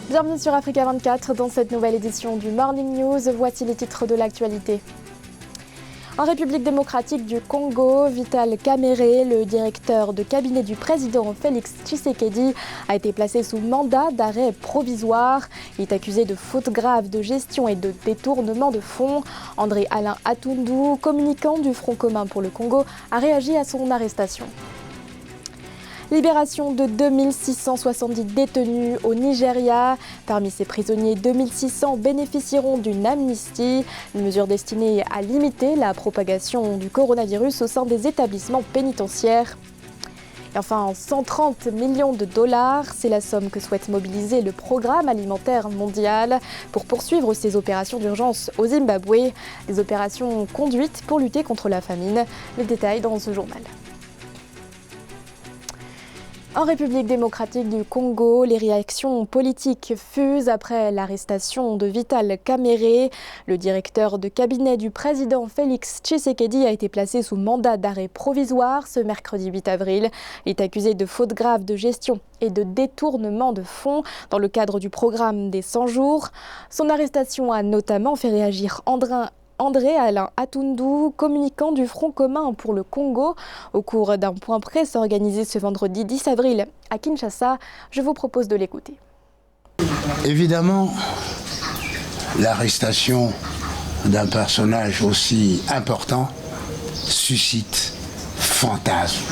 Bienvenue sur Africa 24 dans cette nouvelle édition du Morning News. Voici les titres de l'actualité. En République démocratique du Congo, Vital Kamerhe, le directeur de cabinet du président Félix Tshisekedi, a été placé sous mandat d'arrêt provisoire. Il est accusé de fautes graves de gestion et de détournement de fonds. André Alain Atundu, communicant du Front commun pour le Congo, a réagi à son arrestation. Libération de 2670 détenus au Nigeria. Parmi ces prisonniers, 2600 bénéficieront d'une amnistie, une mesure destinée à limiter la propagation du coronavirus au sein des établissements pénitentiaires. Et enfin, 130 millions de dollars, c'est la somme que souhaite mobiliser le Programme alimentaire mondial pour poursuivre ses opérations d'urgence au Zimbabwe. Des opérations conduites pour lutter contre la famine. Les détails dans ce journal. En République démocratique du Congo, les réactions politiques fusent après l'arrestation de Vital Kamerhe. Le directeur de cabinet du président Félix Tshisekedi a été placé sous mandat d'arrêt provisoire ce mercredi 8 avril. Il est accusé de fautes graves de gestion et de détournement de fonds dans le cadre du programme des 100 jours. Son arrestation a notamment fait réagir André Alain Atundu, communicant du Front commun pour le Congo, au cours d'un point presse organisé ce vendredi 10 avril à Kinshasa. Je vous propose de l'écouter. Évidemment, l'arrestation d'un personnage aussi important suscite fantasme,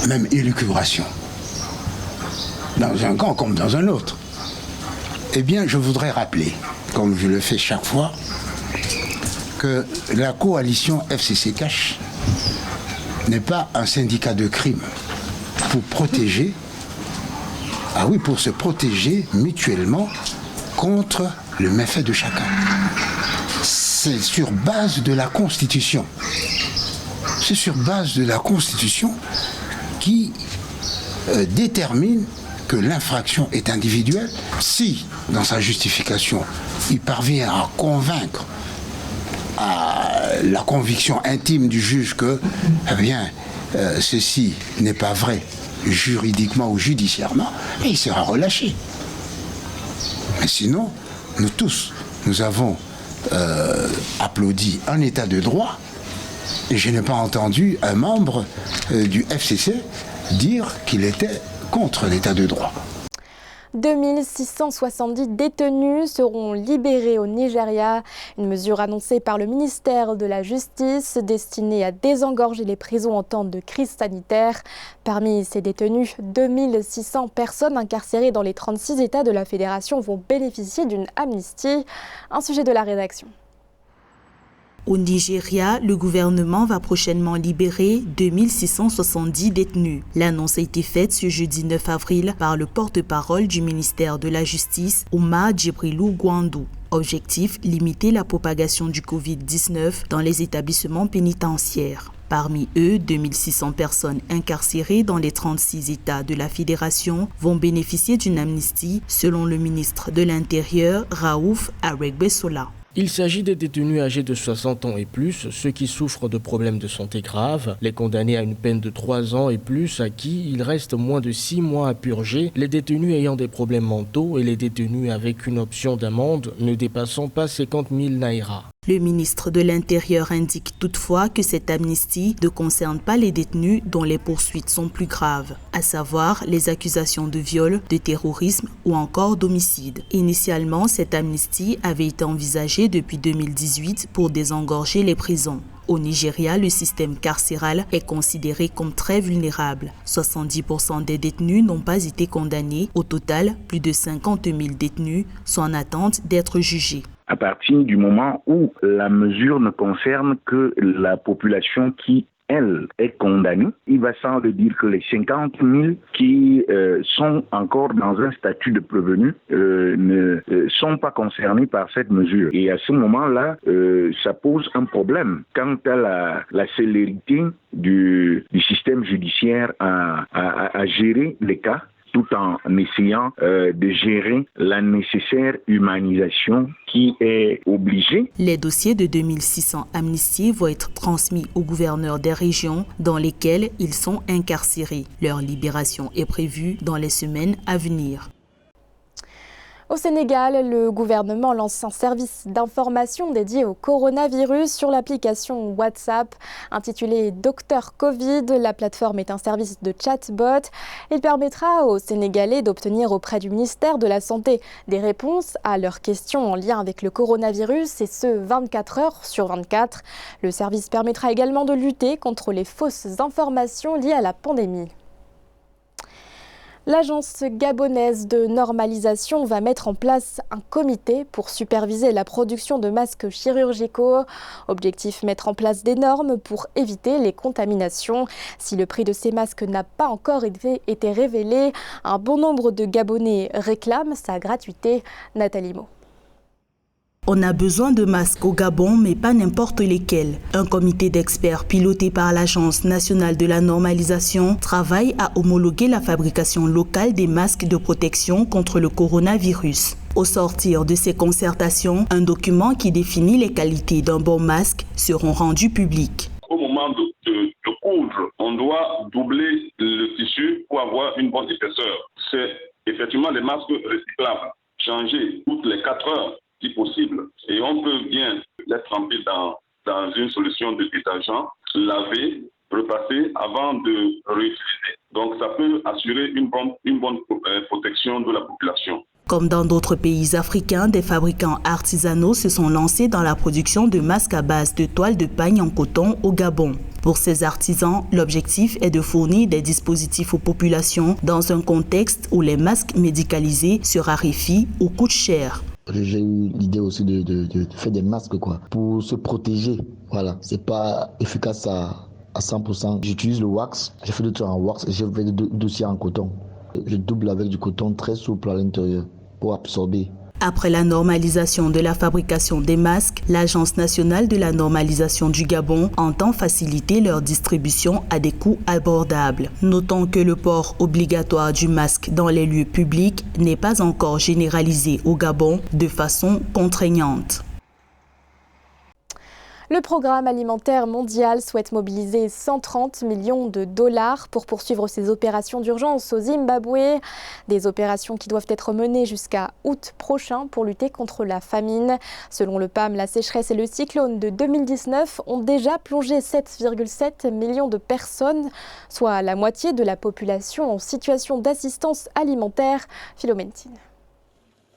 même élucubration, dans un camp comme dans un autre. Eh bien, je voudrais rappeler, comme je le fais chaque fois, que la coalition FCC-Cash n'est pas un syndicat de crime pour se protéger mutuellement contre le méfait de chacun. C'est sur base de la Constitution. C'est sur base de la Constitution qui détermine que l'infraction est individuelle. Si, dans sa justification, il parvient à convaincre à la conviction intime du juge que ceci n'est pas vrai juridiquement ou judiciairement, et il sera relâché. Mais sinon, nous tous, nous avons applaudi un état de droit, et je n'ai pas entendu un membre du FCC dire qu'il était contre l'état de droit. 2670 détenus seront libérés au Nigeria, une mesure annoncée par le ministère de la Justice destinée à désengorger les prisons en temps de crise sanitaire. Parmi ces détenus, 2600 personnes incarcérées dans les 36 États de la Fédération vont bénéficier d'une amnistie. Un sujet de la rédaction. Au Nigeria, le gouvernement va prochainement libérer 2670 détenus. L'annonce a été faite ce jeudi 9 avril par le porte-parole du ministère de la Justice, Omar Djibrilou Gwandou. Objectif, limiter la propagation du Covid-19 dans les établissements pénitentiaires. Parmi eux, 2600 personnes incarcérées dans les 36 États de la Fédération vont bénéficier d'une amnistie, selon le ministre de l'Intérieur, Raouf Aregbesola. Il s'agit des détenus âgés de 60 ans et plus, ceux qui souffrent de problèmes de santé graves, les condamnés à une peine de 3 ans et plus à qui il reste moins de 6 mois à purger, les détenus ayant des problèmes mentaux et les détenus avec une option d'amende ne dépassant pas 50 000 naira. Le ministre de l'Intérieur indique toutefois que cette amnistie ne concerne pas les détenus dont les poursuites sont plus graves, à savoir les accusations de viol, de terrorisme ou encore d'homicide. Initialement, cette amnistie avait été envisagée depuis 2018 pour désengorger les prisons. Au Nigeria, le système carcéral est considéré comme très vulnérable. 70% des détenus n'ont pas été condamnés. Au total, plus de 50 000 détenus sont en attente d'être jugés. À partir du moment où la mesure ne concerne que la population qui, elle, est condamnée, il va sans le dire que les 50 000 qui sont encore dans un statut de prévenu ne sont pas concernés par cette mesure. Et à ce moment-là, ça pose un problème quant à la célérité du système judiciaire à gérer les cas, tout en essayant de gérer la nécessaire humanisation qui est obligée. Les dossiers de 2600 amnistiés vont être transmis aux gouverneurs des régions dans lesquelles ils sont incarcérés. Leur libération est prévue dans les semaines à venir. Au Sénégal, le gouvernement lance un service d'information dédié au coronavirus sur l'application WhatsApp intitulée Docteur Covid. La plateforme est un service de chatbot. Il permettra aux Sénégalais d'obtenir auprès du ministère de la Santé des réponses à leurs questions en lien avec le coronavirus, et ce 24 heures sur 24. Le service permettra également de lutter contre les fausses informations liées à la pandémie. L'agence gabonaise de normalisation va mettre en place un comité pour superviser la production de masques chirurgicaux. Objectif, mettre en place des normes pour éviter les contaminations. Si le prix de ces masques n'a pas encore été révélé, un bon nombre de Gabonais réclament sa gratuité. Nathalie Mo. On a besoin de masques au Gabon, mais pas n'importe lesquels. Un comité d'experts piloté par l'Agence nationale de la normalisation travaille à homologuer la fabrication locale des masques de protection contre le coronavirus. Au sortir de ces concertations, un document qui définit les qualités d'un bon masque seront rendus publics. Au moment de coudre, on doit doubler le tissu pour avoir une bonne épaisseur. C'est effectivement les masques recyclables, changés toutes les 4 heures. Si possible. Et on peut bien les tremper dans une solution de détergent, laver, repasser avant de réutiliser. Donc ça peut assurer une bonne protection de la population. Comme dans d'autres pays africains, des fabricants artisanaux se sont lancés dans la production de masques à base de toile de pagne en coton au Gabon. Pour ces artisans, l'objectif est de fournir des dispositifs aux populations dans un contexte où les masques médicalisés se raréfient ou coûtent cher. J'ai eu l'idée aussi de faire des masques pour se protéger. Voilà, c'est pas efficace à 100%. J'utilise le wax, j'ai fait 2 trucs en wax et j'ai fait 2 dossiers en coton. Je double avec du coton très souple à l'intérieur pour absorber. Après la normalisation de la fabrication des masques, l'Agence nationale de la normalisation du Gabon entend faciliter leur distribution à des coûts abordables. Notons que le port obligatoire du masque dans les lieux publics n'est pas encore généralisé au Gabon de façon contraignante. Le Programme alimentaire mondial souhaite mobiliser 130 millions de dollars pour poursuivre ses opérations d'urgence au Zimbabwe. Des opérations qui doivent être menées jusqu'à août prochain pour lutter contre la famine. Selon le PAM, la sécheresse et le cyclone de 2019 ont déjà plongé 7,7 millions de personnes, soit la moitié de la population en situation d'assistance alimentaire. Philomène Tine.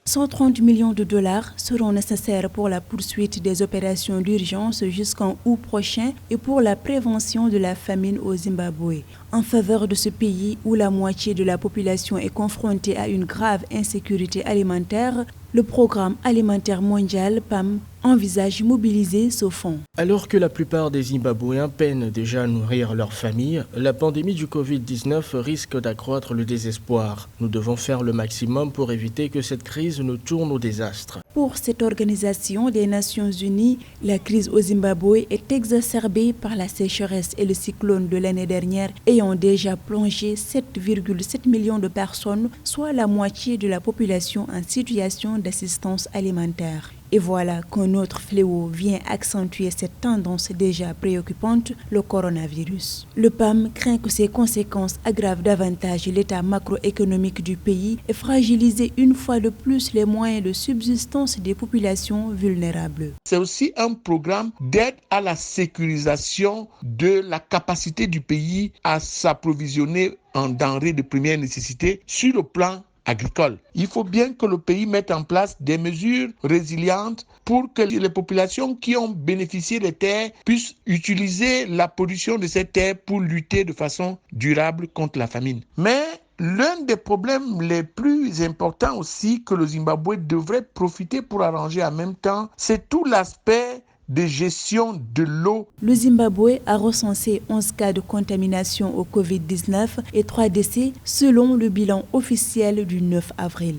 130 millions de dollars seront nécessaires pour la poursuite des opérations d'urgence jusqu'en août prochain et pour la prévention de la famine au Zimbabwe. En faveur de ce pays où la moitié de la population est confrontée à une grave insécurité alimentaire, le Programme alimentaire mondial PAM envisage mobiliser ce fonds. Alors que la plupart des Zimbabwéens peinent déjà à nourrir leur famille, la pandémie du Covid-19 risque d'accroître le désespoir. Nous devons faire le maximum pour éviter que cette crise ne tourne au désastre. Pour cette organisation des Nations Unies, la crise au Zimbabwe est exacerbée par la sécheresse et le cyclone de l'année dernière ayant déjà plongé 7,7 millions de personnes, soit la moitié de la population en situation d'assistance alimentaire. Et voilà qu'un autre fléau vient accentuer cette tendance déjà préoccupante, le coronavirus. Le PAM craint que ces conséquences aggravent davantage l'état macroéconomique du pays et fragilisent une fois de plus les moyens de subsistance des populations vulnérables. C'est aussi un programme d'aide à la sécurisation de la capacité du pays à s'approvisionner en denrées de première nécessité sur le plan agricole. Il faut bien que le pays mette en place des mesures résilientes pour que les populations qui ont bénéficié des terres puissent utiliser la production de ces terres pour lutter de façon durable contre la famine. Mais l'un des problèmes les plus importants aussi que le Zimbabwe devrait profiter pour arranger en même temps, c'est tout l'aspect de gestion de l'eau. Le Zimbabwe a recensé 11 cas de contamination au Covid-19 et 3 décès selon le bilan officiel du 9 avril.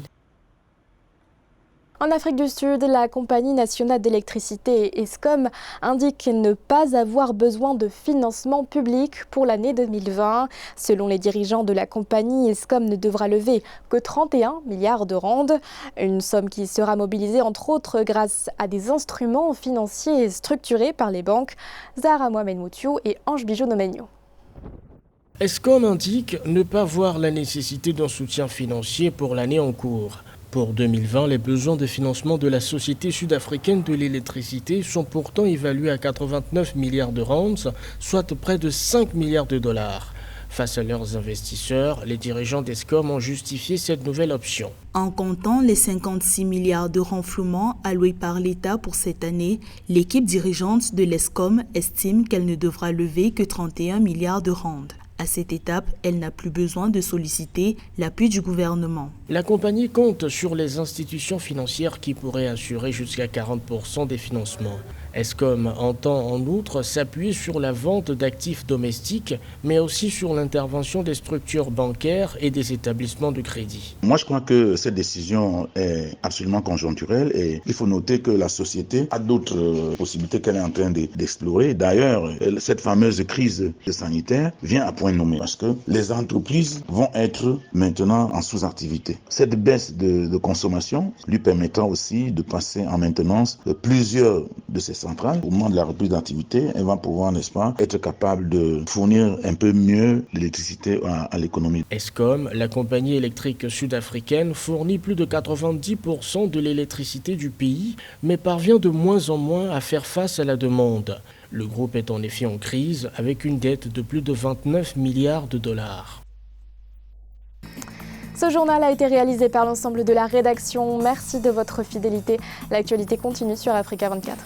En Afrique du Sud, la compagnie nationale d'électricité Eskom indique ne pas avoir besoin de financement public pour l'année 2020. Selon les dirigeants de la compagnie, Eskom ne devra lever que 31 milliards de rand, une somme qui sera mobilisée entre autres grâce à des instruments financiers structurés par les banques. Zahra Mohamed Moutiou et Ange Bijou-Nomenyo. Eskom indique ne pas voir la nécessité d'un soutien financier pour l'année en cours. Pour 2020, les besoins de financement de la Société sud-africaine de l'électricité sont pourtant évalués à 89 milliards de rands, soit près de 5 milliards de dollars. Face à leurs investisseurs, les dirigeants d'Eskom ont justifié cette nouvelle option. En comptant les 56 milliards de renflouement alloués par l'État pour cette année, l'équipe dirigeante de l'Eskom estime qu'elle ne devra lever que 31 milliards de rands. À cette étape, elle n'a plus besoin de solliciter l'appui du gouvernement. La compagnie compte sur les institutions financières qui pourraient assurer jusqu'à 40% des financements. Eskom entend en outre s'appuyer sur la vente d'actifs domestiques, mais aussi sur l'intervention des structures bancaires et des établissements de crédit. Moi, je crois que cette décision est absolument conjoncturelle et il faut noter que la société a d'autres possibilités qu'elle est en train d'explorer. D'ailleurs, cette fameuse crise sanitaire vient à point nommé parce que les entreprises vont être maintenant en sous-activité. Cette baisse de consommation lui permettra aussi de passer en maintenance plusieurs de ces centrales. Au moment de la reprise d'activité, elle va pouvoir, n'est-ce pas, être capable de fournir un peu mieux l'électricité à l'économie. Eskom, la compagnie électrique sud-africaine, fournit plus de 90% de l'électricité du pays, mais parvient de moins en moins à faire face à la demande. Le groupe est en effet en crise avec une dette de plus de 29 milliards de dollars. Ce journal a été réalisé par l'ensemble de la rédaction. Merci de votre fidélité. L'actualité continue sur Africa 24.